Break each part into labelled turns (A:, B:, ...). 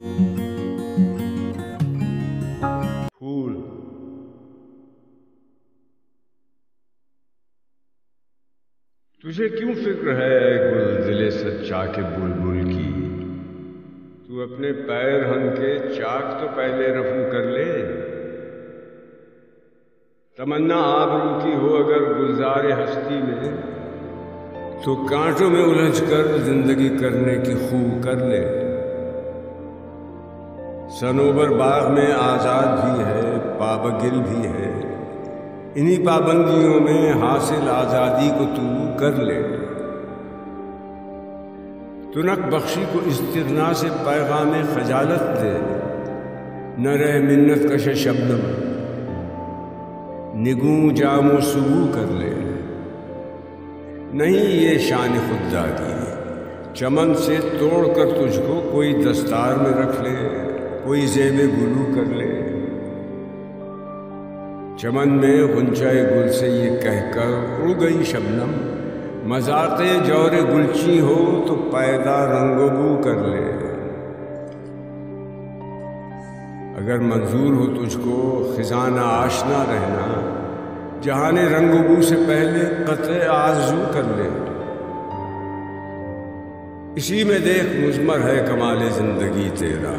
A: پھول تجھے کیوں فکر ہے گل دل سچا کے بلبل کی؟ تو اپنے پیر ہن کے چاک تو پہلے رفو کر لے۔ تمنا آبرو کی ہو اگر گلزار ہستی میں، تو کانٹوں میں الجھ کر زندگی کرنے کی خو کر لے۔ صنوبر باغ میں آزاد بھی ہے، پابگل بھی ہے، انہی پابندیوں میں حاصل آزادی کو تو کر لے۔ تنک بخشی کو استغنا سے پیغام خجالت دے، نہ رہ منت کش شبنم، نگوں جام و سبو کر لے۔ نہیں یہ شان خودداری، چمن سے توڑ کر تجھ کو کوئی دستار میں رکھ لے، کوئی زیب گلو کر لے۔ چمن میں غنچۂ گل سے یہ کہہ کر اڑ گئی شبنم، مذاق جور گلچی ہو تو پیدا رنگ و بو کر لے۔ اگر منظور ہو تجھ کو خزانہ آشنا رہنا، جہان رنگ و بو سے پہلے قطع آرزو کر لے۔ اسی میں دیکھ مضمر ہے کمال زندگی تیرا،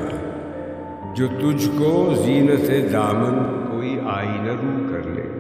A: جو تجھ کو زینت دامن کوئی آئینہ رو کر لے۔